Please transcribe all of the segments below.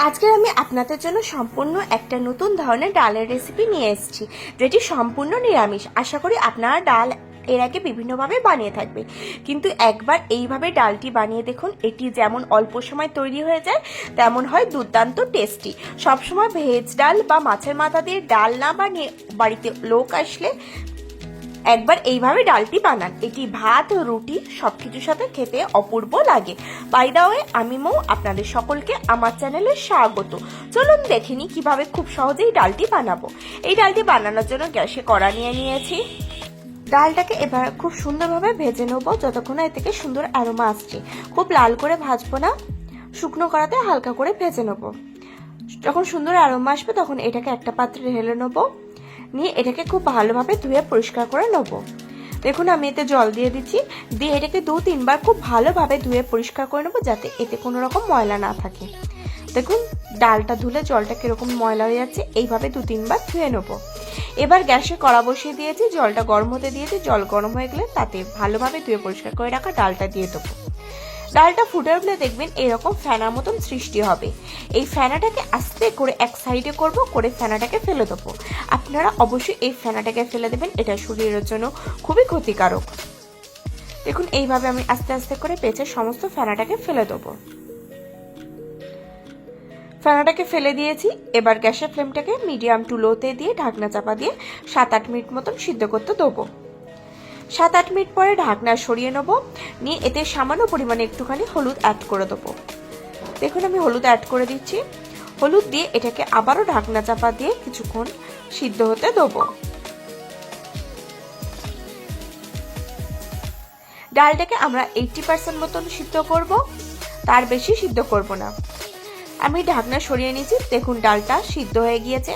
আজকে আমি আপনাদের জন্য সম্পূর্ণ একটা নতুন ধরনের ডালের রেসিপি নিয়ে এসেছি, যেটি সম্পূর্ণ নিরামিষ। আশা করি আপনারা ডাল এর আগে বিভিন্নভাবে বানিয়ে থাকবে, কিন্তু একবার এইভাবে ডালটি বানিয়ে দেখুন। এটি যেমন অল্প সময় তৈরি হয়ে যায়, তেমন হয় দুর্দান্ত টেস্টি। সবসময় ভেজ ডাল বা মাছের মাথা দিয়ে ডাল না বানিয়ে বাড়িতে লোক আসলে একবার এইভাবে ডালটি বানান। এটি ভাত, রুটি সবকিছুর সাথে খেতে অপূর্ব লাগে। বাই দা ওয়ে, আমি মৌ, আপনাদের সকলকে আমার চ্যানেলে স্বাগত। চলুন দেখে নিই কিভাবে খুব সহজেই ডালটি বানাবো। এই ডালটি বানানোর জন্য গ্যাসে কড়া নিয়ে নিয়েছি। ডালটাকে এবার খুব সুন্দরভাবে ভেজে নেবো, যতক্ষণ এর থেকে সুন্দর অ্যারোমা আসছে। খুব লাল করে ভাজবো না, শুকনো কড়াতে হালকা করে ভেজে নেবো। যখন সুন্দর অ্যারোমা আসবে তখন এটাকে একটা পাত্রে ঢেলে নেবো। নিয়ে এটাকে খুব ভালোভাবে ধুয়ে পরিষ্কার করে নেবো। দেখুন আমি এতে জল দিয়ে দিচ্ছি, দিয়ে এটাকে 2-3 বার খুব ভালোভাবে ধুয়ে পরিষ্কার করে নেবো, যাতে এতে কোনো রকম ময়লা না থাকে। দেখুন ডালটা ধুলে জলটা কিরকম ময়লা হয়ে যাচ্ছে, এইভাবে 2-3 বার ধুয়ে নেবো। এবার গ্যাসে কড়া বসিয়ে দিয়েছি, জলটা গরম হতে দিয়েছি। জল গরম হয়ে গেলে তাতে ভালোভাবে ধুয়ে পরিষ্কার করে রাখা ডালটা দিয়ে দেবো। ডালটা ফুটে উঠলে দেখবেন এরকম ফেনার মতন সৃষ্টি হবে। এই ফেনাটাকে আস্তে করে এক সাইডে করে ফেনাটাকে ফেলে দেবো। আপনারা অবশ্যই এই ফেনাটাকে ফেলে দেবেন, এটা শরীরের জন্য খুবই ক্ষতিকারক। দেখুন এইভাবে আমি আস্তে আস্তে করে পেঁচে সমস্ত ফেনাটাকে ফেলে দেবো। ফেনাটাকে ফেলে দিয়েছি। এবার গ্যাসের ফ্লেমটাকে মিডিয়াম টু লোতে দিয়ে ঢাকনা চাপা দিয়ে 7-8 মিনিট মতন সিদ্ধ করতে দেবো। 7-8 মিনিট পরে ঢাকনা সরিয়ে নেবো। নিয়ে এতে সামান্য পরিমাণে একটুখানি হলুদ অ্যাড করে দেবো। দেখুন আমি হলুদ অ্যাড করে দিচ্ছি। হলুদ দিয়ে এটাকে আবারও ঢাকনা চাপা দিয়ে কিছুক্ষণ সিদ্ধ হতে দেবো। ডালটাকে আমরা 80% মতন সিদ্ধ করব, তার বেশি সিদ্ধ করব না। আমি ঢাকনা সরিয়ে নিয়েছি। দেখুন ডালটা সিদ্ধ হয়ে গিয়েছে।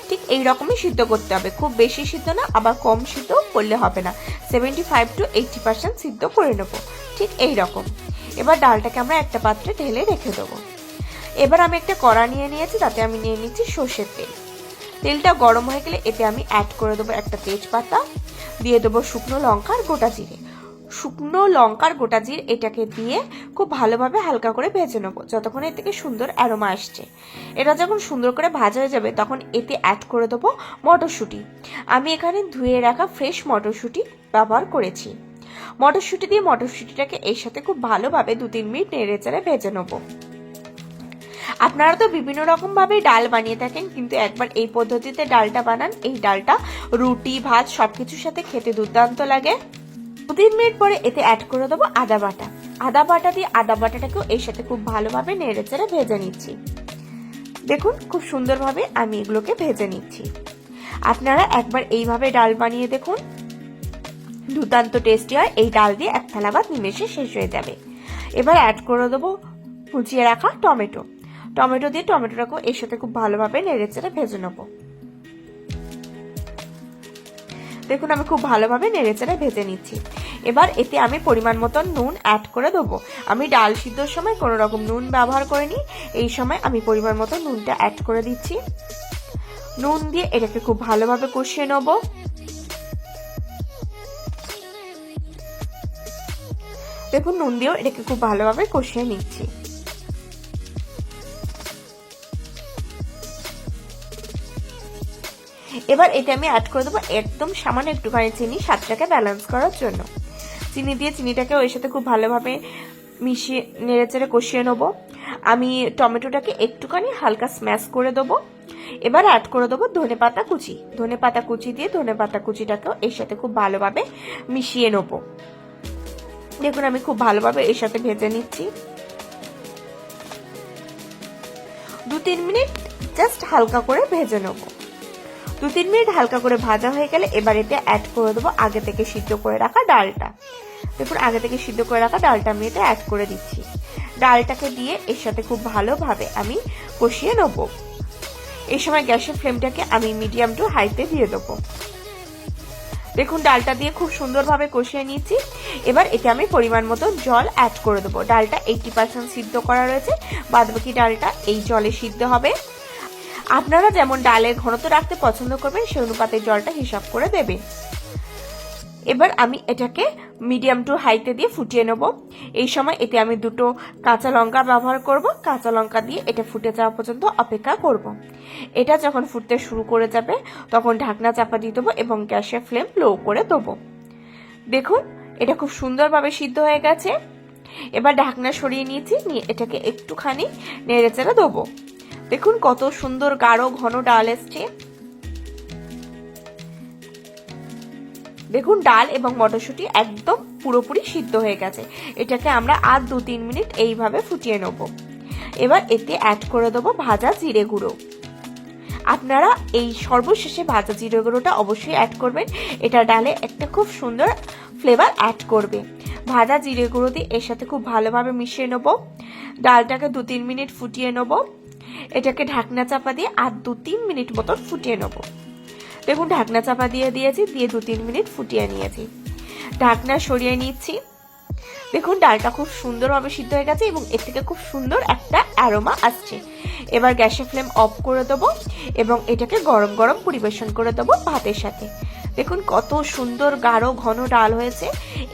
ঠিক এই রকমই সিদ্ধ করতে হবে, খুব বেশি সিদ্ধ না, আবার কম সিদ্ধ করলে হবে না। 75 to 80% সিদ্ধ করে নেব, ঠিক এই রকম। এবার ডালটাকে আমরা একটা পাত্রে ঢেলে রেখে দেবো। এবার আমি একটা কড়া নিয়ে নিয়েছি, তাতে আমি নিয়ে নিচ্ছি সর্ষের তেল। তেলটা গরম হয়ে গেলে এতে আমি অ্যাড করে দেবো একটা তেজপাতা, দিয়ে দেবো শুকনো লঙ্কা আর গোটা জিরে। শুকনো লঙ্কার গোটা জিরে এটাকে দিয়ে খুব ভালোভাবে হালকা করে ভেজে নেবো, যতক্ষণ এর থেকে সুন্দর অ্যারোমা আসছে। এটা যখন সুন্দর করে ভাজা হয়ে যাবে তখন এতে অ্যাড করে দেবো মটরশুঁটি। আমি এখানে ধুয়ে রাখা ফ্রেশ মটরশুঁটি ব্যবহার করেছি। মটরশুঁটি দিয়ে মটরশুঁটিটাকে এর সাথে খুব ভালোভাবে 2-3 মিনিট নেড়েচেড়ে ভেজে নেবো। আপনারা তো বিভিন্ন রকম ভাবে ডাল বানিয়ে থাকেন, কিন্তু একবার এই পদ্ধতিতে ডালটা বানান। এই ডালটা রুটি, ভাত সবকিছুর সাথে খেতে দুর্দান্ত লাগে। 2-3 মিনিট পরে এতে অ্যাড করে দেবো আদা বাটা। আদা বাটা দিয়ে আদা বাটাটাকেও এর সাথে খুব ভালোভাবে নেড়েচেড়ে ভেজে নিচ্ছি। দেখুন খুব সুন্দরভাবে আমি এগুলোকে ভেজে নিচ্ছি। আপনারা একবার এইভাবে ডাল বানিয়ে দেখুন, দুর্দান্ত টেস্টি হয়। এই ডাল দিয়ে এক থালা ভাত নিমেষে শেষ হয়ে যাবে। এবার অ্যাড করে দেবো কুচিয়ে রাখা টমেটো। টমেটো দিয়ে টমেটোটাকেও এর সাথে খুব ভালোভাবে নেড়েচেড়ে ভেজে নেবো। দেখুন আমি খুব ভালোভাবে নেড়েচেড়ে ভেজে নিচ্ছি। এবার এতে আমি পরিমাণ মতন নুন অ্যাড করে দেবো। আমি ডাল সিদ্ধর সময় কোনো রকম নুন ব্যবহার করিনি, এই সময় আমি পরিমাণ মতন নুনটা অ্যাড করে দিচ্ছি। নুন দিয়ে এটাকে খুব ভালোভাবে কষিয়ে নেবো। দেখুন নুন দিয়েও এটাকে খুব ভালোভাবে কষিয়ে নিচ্ছি। এবার এটা আমি অ্যাড করে দেবো একদম সামান্য একটুখানি চিনি, স্বাদটাকে ব্যালেন্স করার জন্য। চিনি দিয়ে চিনিটাকে ওই সাথে খুব ভালোভাবে মিশিয়ে নেড়েচেড়ে কষিয়ে নেবো। আমি টমেটোটাকে একটুখানি হালকা স্ম্যাশ করে দেবো। এবার অ্যাড করে দেবো ধনেপাতা কুচি। ধনেপাতা কুচি দিয়ে ধনেপাতা কুচিটাকেও এর সাথে খুব ভালোভাবে মিশিয়ে নেবো। দেখুন আমি খুব ভালোভাবে এর সাথে ভেজে নিচ্ছি। 2-3 মিনিট জাস্ট হালকা করে ভেজে নেবো। 2-3 মিনিট হালকা করে ভাজা হয়ে গেলে এবার এতে অ্যাড করে দেবো আগে থেকে সিদ্ধ করে রাখা ডালটা। দেখুন আগে থেকে সিদ্ধ করে রাখা ডালটা আমি এতে অ্যাড করে দিচ্ছি। ডালটাকে দিয়ে এর সাথে খুব ভালোভাবে আমি কষিয়ে নেবো। এই সময় গ্যাসের ফ্লেমটাকে আমি মিডিয়াম টু হাইতে দিয়ে দেবো। দেখুন ডালটা দিয়ে খুব সুন্দরভাবে কষিয়ে নিয়েছি। এবার এতে আমি পরিমাণ মতো জল অ্যাড করে দেবো। ডালটা 80% সিদ্ধ করা রয়েছে, বাদবাকি ডালটা এই জলে সিদ্ধ হবে। আপনারা যেমন ডালের ঘনত্ব রাখতে পছন্দ করবেন সেই অনুপাতে জলটা হিসাব করে দেবেন। এবার আমি এটাকে মিডিয়াম টু হাইতে দিয়ে ফুটিয়ে নেব। এই সময় এতে আমি 2টো কাঁচা লঙ্কা ব্যবহার করব। কাঁচা লঙ্কা দিয়ে এটা ফুটে যাওয়া পর্যন্ত অপেক্ষা করব। এটা যখন ফুটতে শুরু করে যাবে তখন ঢাকনা চাপা দিয়ে দেবো এবং গ্যাসের ফ্লেম লো করে দেবো। দেখুন এটা খুব সুন্দরভাবে সিদ্ধ হয়ে গেছে। এবার ঢাকনা সরিয়ে নিয়েছি, নিয়ে এটাকে একটুখানি নেড়ে চেড়ে দেবো। দেখুন কত সুন্দর গাঢ় ঘন ডাল এসছে। দেখুন ডাল এবং মটরশুঁটি একদম পুরোপুরি সিদ্ধ হয়ে গেছে। এটাকে আমরা আর 2-3 মিনিট এইভাবে ফুটিয়ে নেব। এবার এতে অ্যাড করে দেবো ভাজা জিরে গুঁড়ো। আপনারা এই সর্বশেষে ভাজা জিরে গুঁড়োটা অবশ্যই অ্যাড করবেন, এটা ডালে একটা খুব সুন্দর ফ্লেভার অ্যাড করবে। ভাজা জিরে গুঁড়ো দিয়ে এর সাথে খুব ভালোভাবে মিশিয়ে নেব। ডালটাকে 2-3 মিনিট ফুটিয়ে নেব। এটাকে ঢাকনা চাপা দিয়ে আর 2-3 মিনিট মতন ফুটিয়ে নেব। দেখুন ঢাকনা চাপা দিয়ে দিয়েছি, দিয়ে 2-3 মিনিট ফুটিয়ে নিয়েছি। ঢাকনা সরিয়ে নিচ্ছি। দেখুন ডালটা খুব সুন্দরভাবে সিদ্ধ হয়ে গেছে এবং এর থেকে খুব সুন্দর একটা অ্যারোমা আসছে। এবার গ্যাসের ফ্লেম অফ করে দেবো এবং এটাকে গরম গরম পরিবেশন করে দেবো ভাতের সাথে। দেখুন কত সুন্দর গাঢ় ঘন ডাল হয়েছে।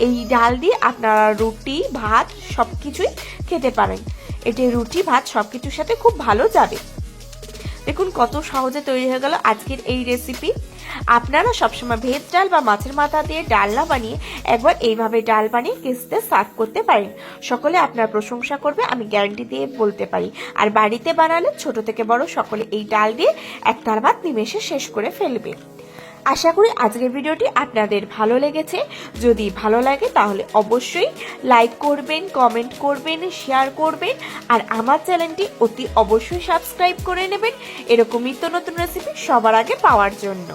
এই ডাল দিয়ে আপনারা রুটি ভাত সব কিছুই খেতে পারেন। এটি রুটি ভাত সব কিছুর সাথে খুব ভালো যাবে। দেখুন কত সহজে তৈরি হয়ে গেল আজকের এই রেসিপি। আপনারা সবসময় ভেজ ডাল বা মাছের মাথা দিয়ে ডালনা বানিয়ে একবার এইভাবে ডাল বানিয়ে গেস্টদের সার্ভ করতে পারেন। সকলে আপনার প্রশংসা করবে, আমি গ্যারান্টি দিয়ে বলতে পারি। আর বাড়িতে বানালে ছোট থেকে বড় সকলে এই ডাল দিয়ে একতাল ভাত নিমেষে শেষ করে ফেলবে। আশা করি আজকের ভিডিওটি আপনাদের ভালো লেগেছে। যদি ভালো লাগে তাহলে অবশ্যই লাইক করবেন, কমেন্ট করবেন, শেয়ার করবেন আর আমার চ্যানেলটি অতি অবশ্যই সাবস্ক্রাইব করে নেবেন এরকম নিত্য নতুন রেসিপি সবার আগে পাওয়ার জন্য।